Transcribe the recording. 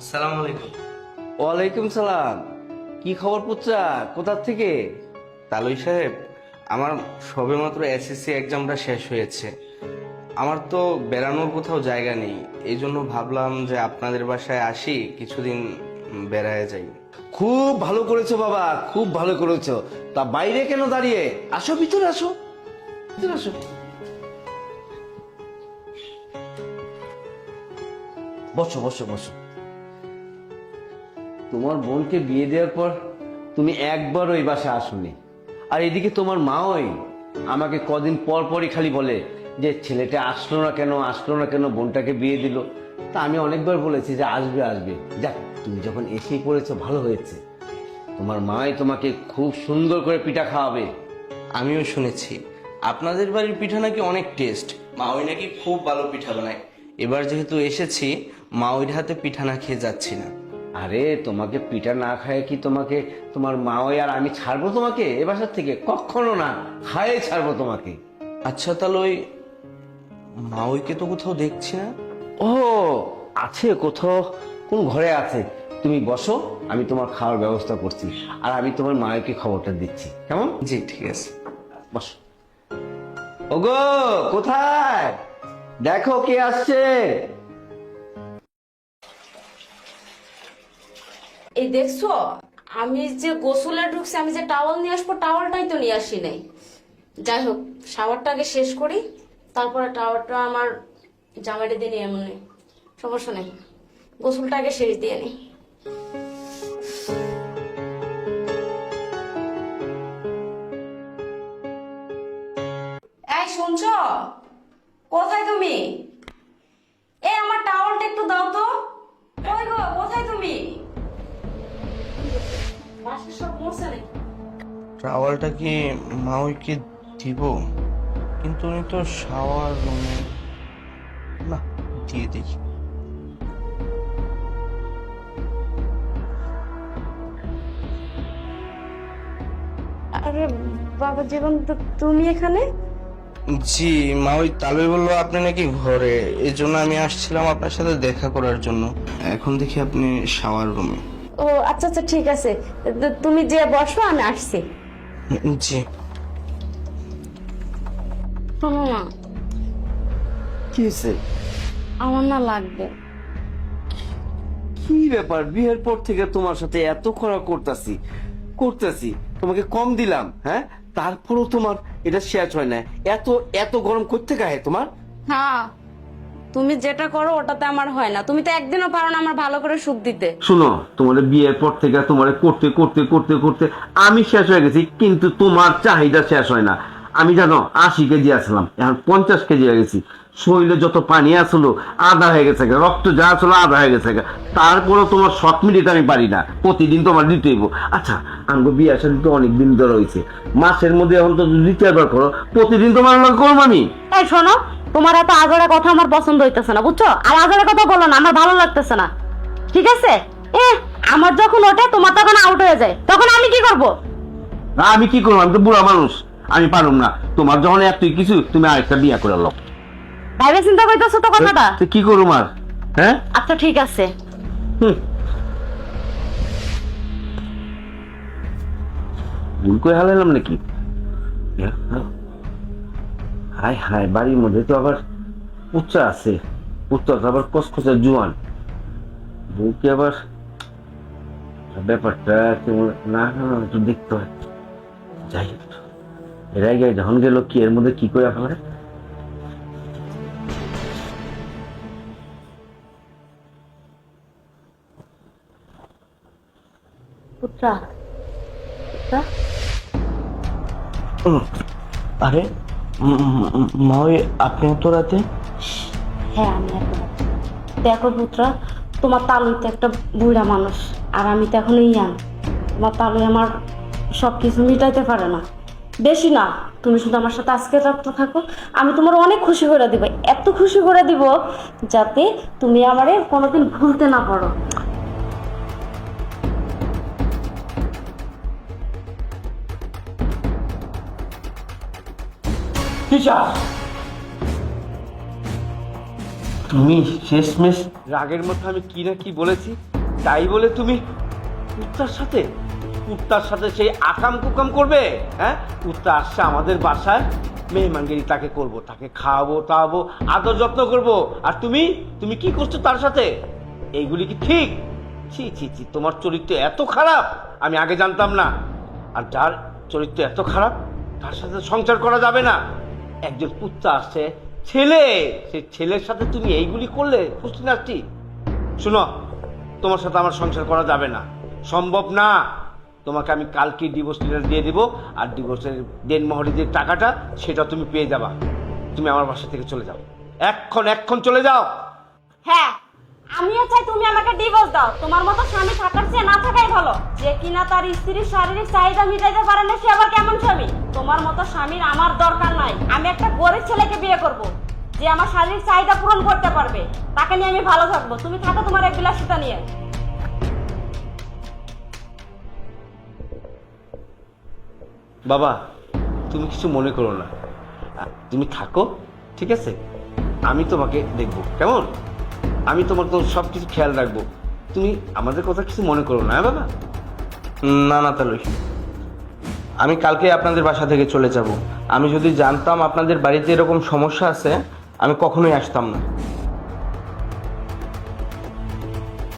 আসসালামু আলাইকুম। ওয়ালাইকুম সালাম। কি খবর পুত্রা, কোথা থেকে? তালুই সাহেব, আমার সবেমাত্র এসএসসি এক্সামটা শেষ হয়েছে। আমার তো বেড়ানোর কোথাও জায়গা নেই, এই জন্য ভাবলাম যে আপনাদের বাসায় আসি, কিছুদিন বেড়ায় যাই। খুব ভালো করেছো বাবা, খুব ভালো করেছো। তা বাইরে কেন দাঁড়িয়ে, আসো ভিতরে আসো, ভিতরে আসো। বসো বসো বসো। তোমার বোনকে বিয়ে দেওয়ার পর তুমি একবার ওই বাসায় আসোনি। আর এদিকে তোমার মাওই আমাকে কদিন পর পরই খালি বলে যে ছেলেটা আসলো না কেন, আসলো না কেন, বোনটাকে বিয়ে দিল। তা আমি অনেকবার বলেছি যে আসবে আসবে। যাক, তুমি যখন এসেই পড়েছো ভালো হয়েছে। তোমার মাই তোমাকে খুব সুন্দর করে পিঠা খাওয়াবে। আমিও শুনেছি আপনাদের বাড়ির পিঠা নাকি অনেক টেস্ট, মা ওই নাকি খুব ভালো পিঠা বানায়। এবার যেহেতু এসেছি, মা ওই হাতে পিঠা না খেয়ে যাচ্ছি না। আরে তোমাকে পিঠা না খায় কি তোমাকে তোমার মাওই আর আমি ছাড়বো তোমাকে এ বাসার থেকে? কখনো না, খায়ে ছাড়বো তোমাকে। আচ্ছা, তাহলে ওই মা ওইকে তো কোথাও দেখছি না। ও আছে কোথাও, কোন ঘরে আছে। তুমি বসো, আমি তোমার খাওয়ার ব্যবস্থা করছি, আর আমি তোমার মায়েরকে খবরটা দিচ্ছি, কেমন? জি ঠিক আছে। বসো। ওগো, কোথায়? দেখো কে আসছে। এই দেখছো, আমি যে গোসলে ঢুকছি, আমি যে টাওয়াল নিয়ে আসবো, টাওয়ালটাই তো নিয়ে আসি নাই। যাই হোক, শাওয়ারটা আগে শেষ করি, তারপরে টাওয়ারটা আমার জামাইটা দিয়ে নিয়ে এমন সমস্যা নেই। গোসলটা আগে শেষ দিয়ে নিই। এই শুনছো, কোথায় তুমি? এই আমার টাওয়ালটা একটু দাও তো। কই গো, কোথায় তুমি? বাসার সব মোছা নাকি? ট্রাওয়ালটা কি মা ওইকে দিব? কিন্তু উনি তো শাওয়ার রুমে। না, দিয়ে দেখি। আরে বাবা জীবন, তুমি এখানে? জি, মা ওই তালুই বললো আপনি নাকি ঘরে, এই জন্য আমি আসছিলাম আপনার সাথে দেখা করার জন্য। এখন দেখি আপনি শাওয়ার রুমে। ও আচ্ছা আচ্ছা, ঠিক আছে, তুমি যে বসো, আমি আসছি। জি। শোনো না, কি হয়েছে? আমার না লাগবে। কি ব্যাপার, বিয়ের পর থেকে তোমার সাথে এত খরা করতেছি করতেছি, তোমাকে কম দিলাম, হ্যাঁ? তারপরও তোমার এটা শেষ হয় না। এত এত গরম করতে গায়ে তোমার? হ্যাঁ, তুমি যেটা করো ওটাতে আমার হয় না। তুমি তো একদিনও পারো না আমার ভালো করে সুখ দিতে। শুনো, তোমার বিয়ের পর থেকে তোমার করতে করতে করতে করতে আমি শেষ হয়ে গেছি, কিন্তু তোমার চাহিদা শেষ হয় না। আমি জানো 80 কেজি আসলাম, এখন 50 কেজি হয়ে গেছি। শরীরে যত পানি আসলো আধা হয়ে গেছে, রক্ত যা আসলো আধা হয়ে গেছে। তারপরও তোমার শখ মিলিতে আমি পারি না, প্রতিদিন তোমার দিতে হইব। আচ্ছা, আমাকে বিয়ে আসা দিতে অনেকদিন ধরে হয়েছে, মাসের মধ্যে এখন তো দিতে একবার করো, প্রতিদিন তোমার লগে করবো আমি? এই শোনো, তোমার এত আজড়া কথা আমার পছন্দ হইতেছে না, বুঝছো? আর আজড়া কথা বলো না, আমার ভালো লাগতেছে না, ঠিক আছে? আমার যখন ওঠে তোমার তখন আউট হয়ে যায়, তখন আমি কি করব? না, আমি কি করবো? আমি তো বুড়া মানুষ, আমি পারুম না। তোমার যখন এতই কিছু, তুমি আরেকটা বিয়ে করে লো। ভাইবে চিন্তা করতেছো তো কথাটা? তো কি করুম আর? হ্যাঁ, আচ্ছা ঠিক আছে। ভুল করে হালাইলাম নাকি? হায় হায়, বাড়ির মধ্যে তো আবার উচ্চা আছে, উচ্চা তো আবার কসকসে জোয়ান। বউকে আবার ব্যাপারটা কেমন না একটু দেখতে হয়। যাই হোক, এর আগে যখন গেল কি এর মধ্যে কি করে ফেলায়। পুত্রা, পুত্রা, আরে মা ওই আপনি তো রাতে? হ্যাঁ আমি এখন। দেখো পুত্রা, তোমার তালুই তো একটা বুড়া মানুষ, আর আমি তো এখনো ইয়াং। তোমার তালুই আমার সবকিছু মিটাইতে পারে না। বেশি না, তুমি শুধু আমার সাথে আজকে রাতটা থাকো, আমি তোমার অনেক খুশি করে দিব, এত খুশি করে দিব যাতে তুমি আমারে কোনোদিন ভুলতে না পারো। তুমি শেষমেশ রাগের মধ্যে আমি কি না কি বলেছি, তাই বলে তুমি কুত্তার সাথে সেই আকাম কুকাম করবে? হ্যাঁ, কুত্তা আসছে আমাদের বাসায়, মেহমানগিরি তাকে করব, তাকে খাওয়াবো টাওয়াবো, আদর যত্ন করব, আর তুমি কি করছো তার সাথে? এইগুলি কি ঠিক? ছি ছি ছি, তোমার চরিত্র এত খারাপ আমি আগে জানতাম না। আর যার চরিত্র এত খারাপ তার সাথে সংসার করা যাবে না। একজন কুত্তা আসছে, ছেলে, সেই ছেলের সাথে তুমি এইগুলি করলে পুষ্টি নাস্তি। শোনো, তোমার সাথে আমার সংসার করা যাবে না, সম্ভব না। তোমাকে আমি কালকে ডিভোর্স লেটার দিয়ে দেবো, আর ডিভোর্সের দেনমোহরের যে টাকাটা সেটা তুমি পেয়ে যাবা। তুমি আমার বাসা থেকে চলে যাও, এক্ষণ চলে যাও। হ্যাঁ, আমিও চাই তুমি আমাকে ডিভোর্স দাও। তোমার মতো স্বামী থাকার চেয়ে না থাকাই ভালো। যে কিনা তার স্ত্রীর শারীরিক চাহিদা মিটাইতে পারে না, সে আবার কেমন স্বামী? তোমার মতো স্বামীর আমার দরকার নাই। আমি একটা গরিব ছেলেকে বিয়ে করব, যে আমার শারীরিক চাহিদা পূরণ করতে পারবে, তাকে নিয়ে আমি ভালো থাকবো। তুমি থাকো তোমার এক বিলাসিতা নিয়ে। বাবা, তুমি কিছু মনে করো না, তুমি থাকো, ঠিক আছে? আমি তোমাকে দেখবো, কেমন? আমি তোমার তো সব কিছু খেয়াল রাখবো, তুমি আমাদের কথা কিছু মনে করো না। হ্যাঁ বাবা? না না তালুই, আমি কালকে আপনাদের বাসা থেকে চলে যাব। আমি যদি জানতাম আপনাদের বাড়িতে এরকম সমস্যা আছে, আমি কখনোই আসতাম না।